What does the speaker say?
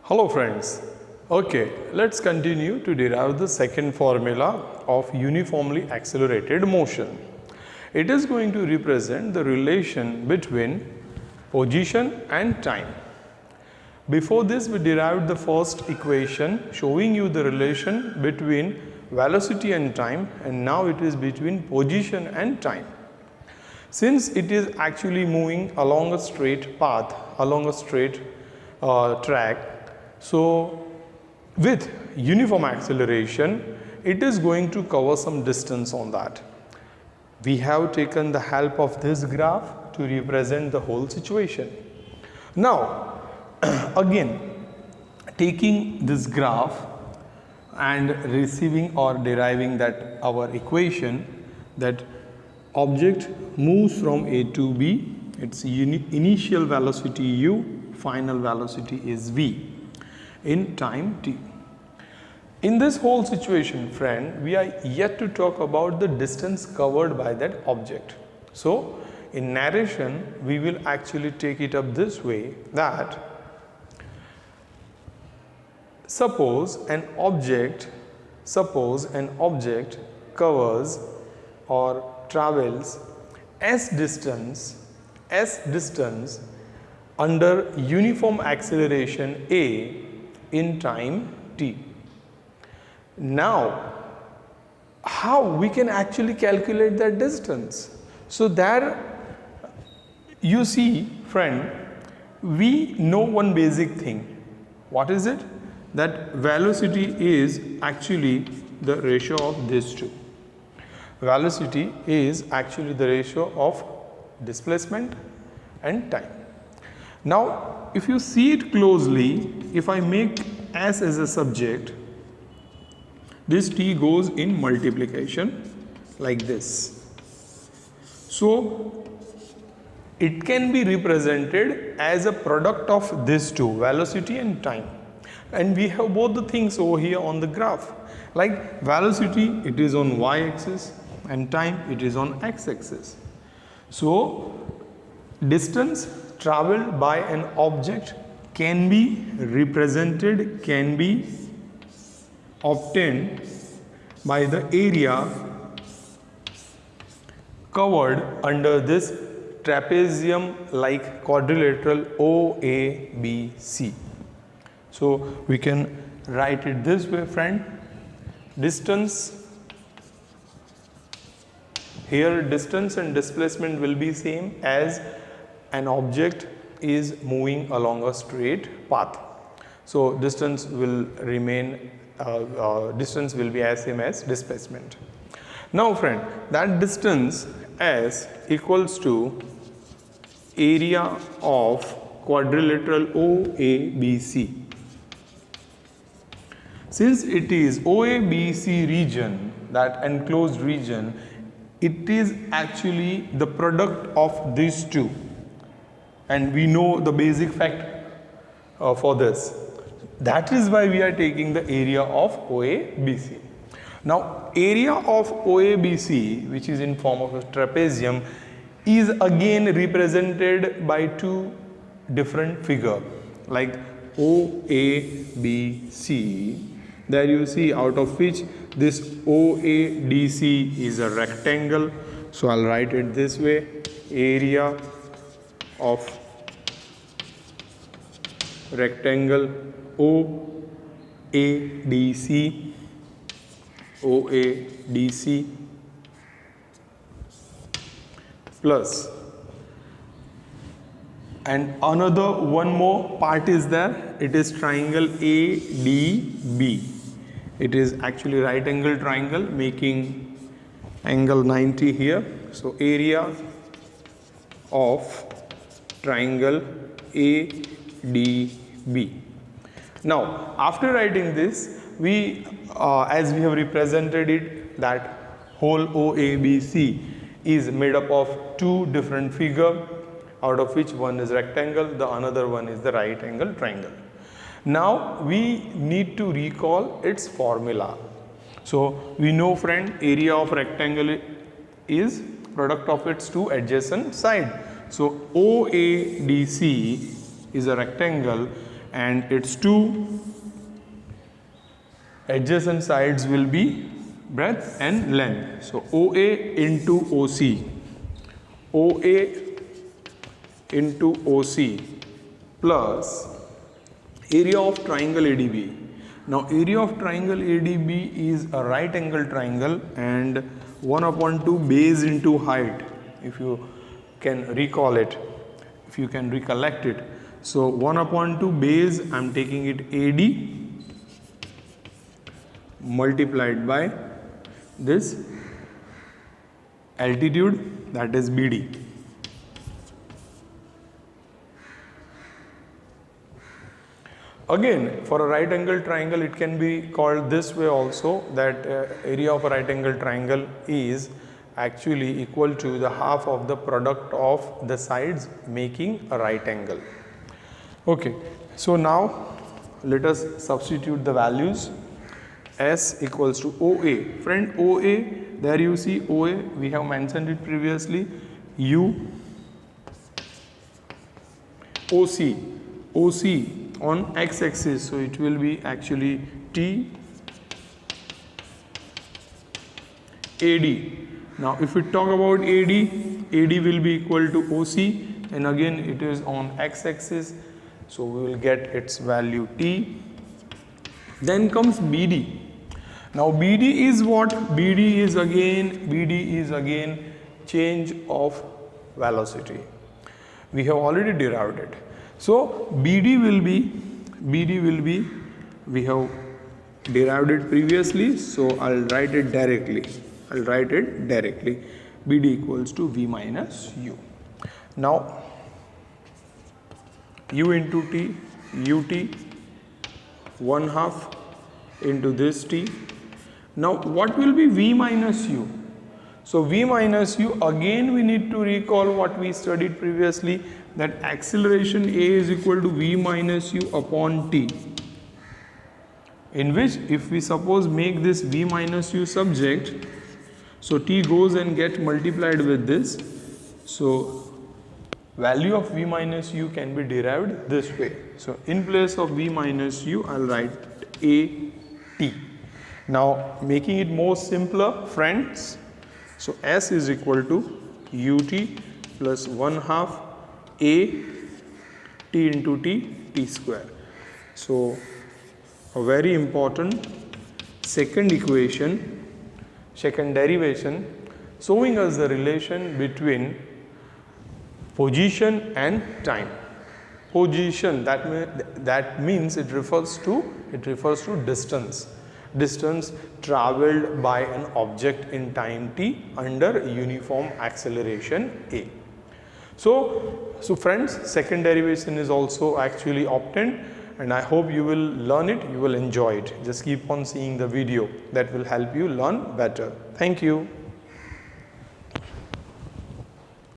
Hello friends. Okay, let's continue to derive the second formula of uniformly accelerated motion. It is going to represent the relation between position and time. Before this, we derived the first equation showing you the relation between velocity and time, and now it is between position and time. Since it is actually moving along a straight path, along a straight track, so with uniform acceleration, it is going to cover some distance on that. We have taken the help of this graph to represent the whole situation. Now, again, taking this graph and receiving or deriving that our equation that object moves from A to B, its initial velocity u, final velocity is v in time t. In this whole situation, friend, we are yet to talk about the distance covered by that object. So, in narration, we will actually take it up this way that suppose an object covers or travels s distance under uniform acceleration a in time t. Now, how we can actually calculate that distance? So there you see, friend, we know one basic thing. What is it? That velocity is actually the ratio of these two. Velocity is actually the ratio of displacement and time. Now, if you see it closely, if I make s as a subject, this t goes in multiplication like this. So, it can be represented as a product of these two, velocity and time. And we have both the things over here on the graph. Like velocity, it is on y-axis, and time, it is on x-axis. So, distance traveled by an object can be represented, can be obtained by the area covered under this trapezium like quadrilateral OABC. So, we can write it this way, friend. Distance, here distance and displacement will be same as an object is moving along a straight path. So, distance will remain, distance will be as same as displacement. Now, friend, that distance S equals to area of quadrilateral OABC. Since it is OABC region, that enclosed region, it is actually the product of these two, and we know the basic fact for this. That is why we are taking the area of OABC. Now, area of OABC, which is in form of a trapezium, is again represented by two different figures like OABC. There you see, out of which this OADC is a rectangle. So, I'll write it this way: area of rectangle OADC plus, and another one more part is there, it is triangle ADB. It is actually right angle triangle making angle 90 here. So, area of triangle ADB. Now, after writing this, we as we have represented it, that whole OABC is made up of two different figures, out of which one is rectangle, the another one is the right angle triangle. Now, we need to recall its formula. So, we know, friend, area of rectangle is product of its two adjacent sides. So, OADC is a rectangle and its two adjacent sides will be breadth and length. So OA into OC, OA into OC plus area of triangle ADB. Now area of triangle ADB is a right angle triangle, and 1/2 base into height, if you can recall it, if you can recollect it. So 1/2 base, I am taking it AD multiplied by this altitude, that is BD. Again, for a right angle triangle, it can be called this way also, that area of a right angle triangle is actually equal to the half of the product of the sides making a right angle. Okay, so now let us substitute the values. S equals to OA. Friend, OA, there you see OA, we have mentioned it previously. U, OC, OC on x-axis, so it will be actually T, AD. Now if we talk about AD, AD will be equal to OC, and again it is on x-axis, so we will get its value T. Then comes BD. Now BD is what? BD is again change of velocity. We have already derived it. So BD will be, we have derived it previously, so I'll write it directly. BD equals to V minus U. Now U into T, UT, 1/2 into this T. Now what will be V minus U? So V minus U, again we need to recall what we studied previously, that acceleration A is equal to V minus U upon T, in which if we suppose make this V minus U subject, so T goes and get multiplied with this, so value of V minus U can be derived this way. So in place of V minus U, I'll write AT. Now making it more simpler, friends, so S is equal to UT plus 1/2 A T into T, T square. So a very important second equation, second derivation, showing us the relation between position and time. Position, that means it refers to distance traveled by an object in time t under uniform acceleration A. So friends, second derivation is also actually obtained, and I hope you will learn it, you will enjoy it. Just keep on seeing the video, that will help you learn better. Thank you.